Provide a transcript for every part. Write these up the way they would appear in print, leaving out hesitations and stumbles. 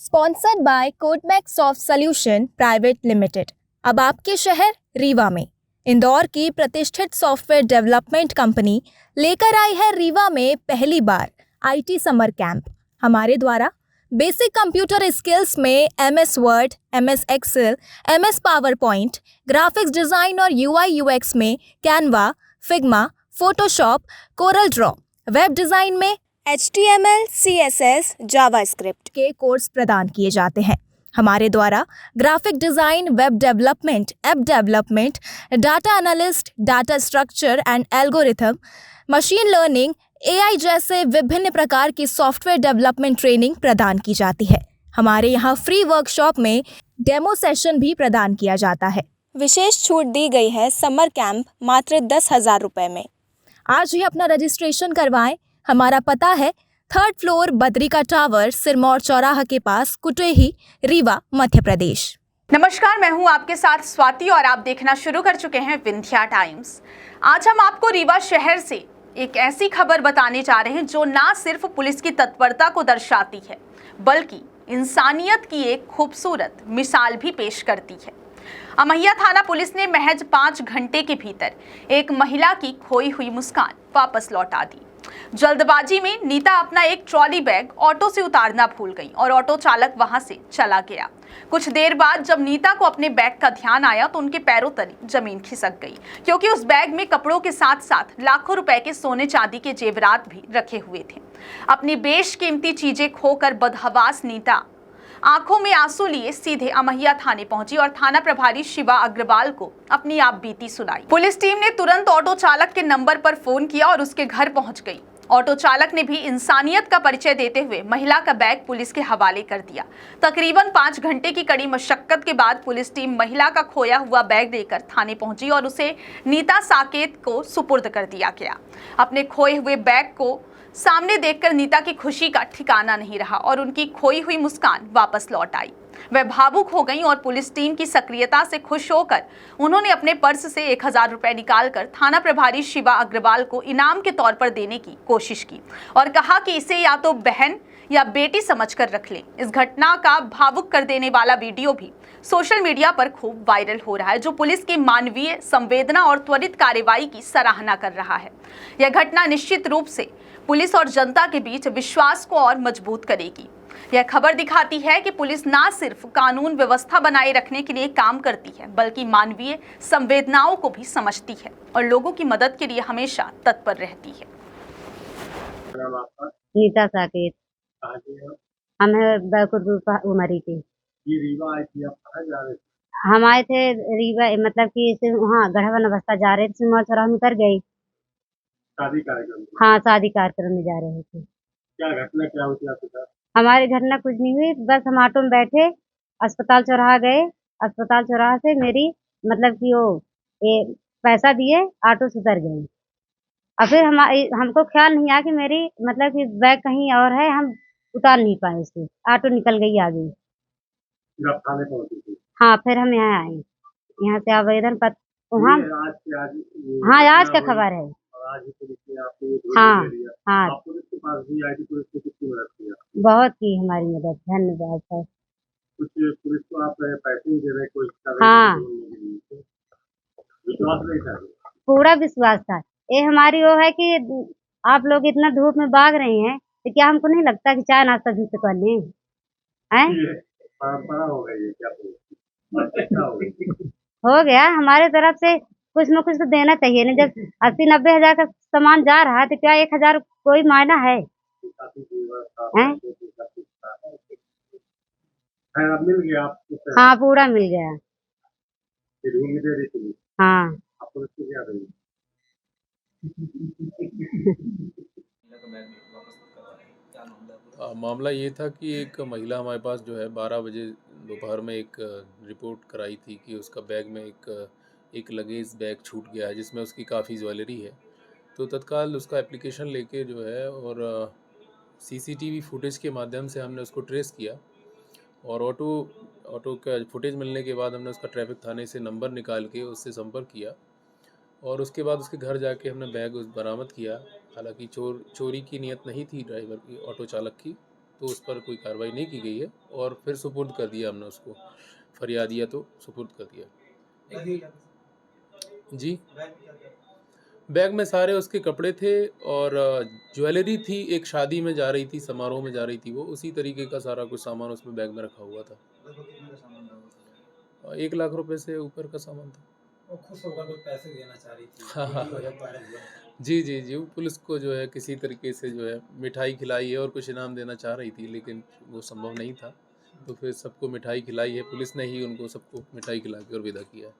Sponsored by Codemax soft solution private limited. अब आपके शहर रीवा में इंदौर की प्रतिष्ठित सॉफ्टवेयर डेवलपमेंट कंपनी लेकर आई है रीवा में पहली बार आईटी समर कैंप। हमारे द्वारा बेसिक कंप्यूटर स्किल्स में MS Word, MS Excel, MS PowerPoint, graphics design और UI/UX में Canva, Figma, Photoshop, Corel Draw, web design में HTML, CSS, जावास्क्रिप्ट के कोर्स प्रदान किए जाते हैं। हमारे द्वारा graphic design, web development, app development, data analyst, data structure and algorithm, machine learning, AI जैसे विभिन्न प्रकार की सॉफ्टवेयर डेवलपमेंट ट्रेनिंग प्रदान की जाती है। हमारे यहाँ फ्री वर्कशॉप में डेमो सेशन भी प्रदान किया जाता है। विशेष छूट दी गई है समर कैंप मात्र 10,000 रुपये में। आज ही अपना रजिस्ट्रेशन करवाएं। हमारा पता है 3rd floor Badrika tower, Sirmaur चौराहा के पास, कुटेही, रीवा, मध्य प्रदेश। नमस्कार, मैं हूं आपके साथ स्वाति और आप देखना शुरू कर चुके हैं विंध्या टाइम्स। आज हम आपको रीवा शहर से एक ऐसी खबर बताने जा रहे हैं जो ना सिर्फ पुलिस की तत्परता को दर्शाती है बल्कि इंसानियत की एक खूबसूरत मिसाल भी पेश करती है। अमैया थाना पुलिस ने महज 5 घंटे के भीतर एक महिला की खोई हुई मुस्कान वापस लौटा दी। जल्दबाजी में नीता अपना एक ट्रॉली बैग ऑटो से उतारना भूल गई और ऑटो चालक वहां से चला गया। कुछ देर बाद जब नीता को अपने बैग का ध्यान आया तो उनके पैरों तले जमीन खिसक गई, क्योंकि उस बैग में कपड़ों के साथ साथ लाखों रुपए के सोने चांदी के जेवरात भी रखे हुए थे। अपनी बेशकीमती चीजें खोकर बदहवास नीता आंखों में आंसू लिए सीधे अमैया थाने पहुंची और थाना प्रभारी शिवा अग्रवाल को अपनी आप बीती सुनाई। पुलिस टीम ने तुरंत ऑटो चालक के नंबर पर फोन किया और उसके घर पहुंच गई। ऑटो चालक ने भी इंसानियत का परिचय देते हुए महिला का बैग पुलिस के हवाले कर दिया। तकरीबन 5 घंटे की कड़ी मशक्कत के बाद पुलिस टीम महिला का खोया हुआ बैग लेकर थाने पहुंची और उसे नीता साकेत को सुपुर्द कर दिया गया। अपने खोए हुए बैग को सामने देखकर नीता की खुशी का ठिकाना नहीं रहा और उनकी खोई हुई मुस्कान वापस लौट आई। वह भावुक हो गईं और पुलिस टीम की सक्रियता से खुश होकर उन्होंने अपने पर्स से 1,000 रुपए निकालकर थाना प्रभारी शिवा अग्रवाल को इनाम के तौर पर देने की कोशिश की और कहा कि इसे या तो बहन या बेटी समझकर रख लें। इस घटना का भावुक कर देने वाला वीडियो भी सोशल मीडिया पर खूब वायरल हो रहा है, जो पुलिस की मानवीय संवेदना और त्वरित कार्रवाई की सराहना कर रहा है। यह घटना निश्चित रूप से पुलिस और जनता के बीच विश्वास को और मजबूत करेगी। यह खबर दिखाती है कि पुलिस ना सिर्फ कानून व्यवस्था बनाए रखने के लिए काम करती है बल्कि मानवीय संवेदनाओं को भी समझती है और लोगों की मदद के लिए हमेशा तत्पर रहती है। नीता साकेत। हम उमरी के। ये रीवा आई थी, आप कहाँ जा रहे थे? हम आए थे रीवा, मतलब कि वहाँ गढ़वा नवस्था जा रहे थे, सिरमौर चौराहा में उतर गई। शादी कार्यक्रम? हाँ, शादी कार्यक्रम में जा रहे थे। क्या घटना क्या हुई थी आपके साथ? हमारी घटना कुछ नहीं हुई, बस हम ऑटो में बैठे अस्पताल चौराहा गए। अस्पताल चौराहा से मेरी मतलब कि पैसा दिए, ऑटो से उतर गई। और फिर हमको ख्याल नहीं आया कि मेरी मतलब कि बैग कहीं और है, हम उतार नहीं पाए उसे, ऑटो निकल गई आगे। फिर आप थाने पहुंची थी? हाँ, फिर हम यहाँ आए, यहाँ से आवेदन पत्र वहाँ। हाँ, आज का खबर है। आज ही पुलिस ने आपको ये हाँ, दे दिया। हाँ, आप पुलिस के पास भी आई थी, पुलिस ने कितनी मदद की आपकी? बहुत की हमारी मदद, धन्यवाद सर। कुछ पुलिस को आप पैसे ही दे रहे, कोई हाँ, विश्वास नहीं था? पूरा विश्वास था। ये हमारी वो है कि आप लोग इतना धूप में भाग रहे हैं तो क्या हमको नहीं लगता कि चाय नाश्ता भी तो कर लें? परंपरा हो गई है क्या? अच्छा हो गई। हो गया, हमारे तरफ से कुछ न कुछ तो देना चाहिए ना। जब 80-90 हजार का सामान जा रहा है तो क्या 1,000 कोई मायना है? मिल गया आपको? हाँ, पूरा मिल गया। दे दी? हाँ। आप पुलिस को क्या देंगे? मामला ये था कि एक महिला हमारे पास जो है 12 बजे दोपहर में एक रिपोर्ट कराई थी कि उसका बैग में एक लगेज बैग छूट गया है जिसमें उसकी काफ़ी ज्वेलरी है। तो तत्काल उसका एप्लीकेशन लेके जो है और सीसीटीवी फुटेज के माध्यम से हमने उसको ट्रेस किया और ऑटो का फुटेज मिलने के बाद हमने उसका ट्रैफिक थाने से नंबर निकाल के उससे संपर्क किया और उसके बाद उसके घर जाके हमने बैग बरामद किया। हालांकि चोरी की नीयत नहीं थी ड्राइवर की, ऑटो चालक की, तो उस पर कोई कार्रवाई नहीं की गई है और फिर सुपुर्द कर दिया हमने उसको, फरियादिया तो सुपुर्द कर दिया। जी, बैग में सारे उसके कपड़े थे और ज्वेलरी थी, एक शादी में जा रही थी, समारोह में जा रही थी वो, उसी तरीके का सारा कुछ सामान उसमें बैग में रखा हुआ था। 1 लाख रुपए से ऊपर का सामान था। वो खुश होकर कुछ पैसे देना चाह रही थी। हाँ, हाँ। जी, वो पुलिस को जो है किसी तरीके से जो है मिठाई खिलाई है और कुछ इनाम देना चाह रही थी, लेकिन वो संभव नहीं था। तो फिर सबको मिठाई खिलाई है, पुलिस ने ही उनको सबको मिठाई खिला के और विदा किया है।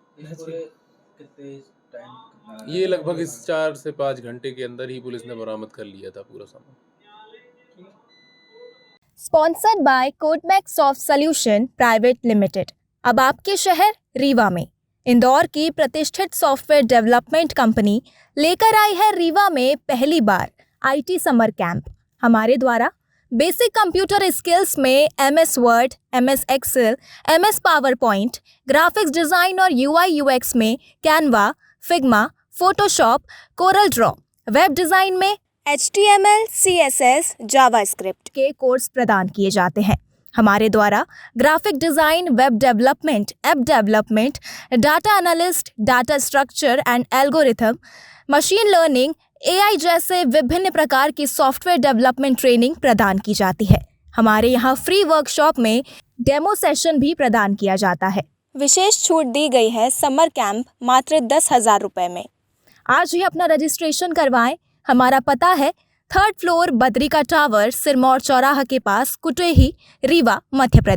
कितने टाइम ये लगभग इस 4 से 5 घंटे के अंदर ही पुलिस ने बरामद कर लिया था पूरा सामान। Sponsored by Codemax soft solution private limited. अब आपके शहर रीवा में इंदौर की प्रतिष्ठित सॉफ्टवेयर डेवलपमेंट कंपनी लेकर आई है रीवा में पहली बार IT समर कैंप। हमारे द्वारा बेसिक कंप्यूटर स्किल्स में MS Word, MS Excel, MS PowerPoint, graphics design और UI UX में Canva, Figma, Photoshop, Corel Draw, web design में HTML, CSS, जावास्क्रिप्ट के कोर्स प्रदान किए जाते हैं। हमारे द्वारा graphic design, web development, app development, data analyst, data structure and algorithm, machine learning, AI जैसे विभिन्न प्रकार की सॉफ्टवेयर डेवलपमेंट ट्रेनिंग प्रदान की जाती है। हमारे यहाँ फ्री वर्कशॉप में डेमो सेशन भी प्रदान किया जाता है। विशेष छूट दी गई है समर कैंप मात्र 10,000 रुपये में। आज ही अपना रजिस्ट्रेशन करवाएं। हमारा पता है 3rd floor Badrika tower, Sirmaur चौराहा के पास, कुटेही, रीवा, मध्य प्रदेश।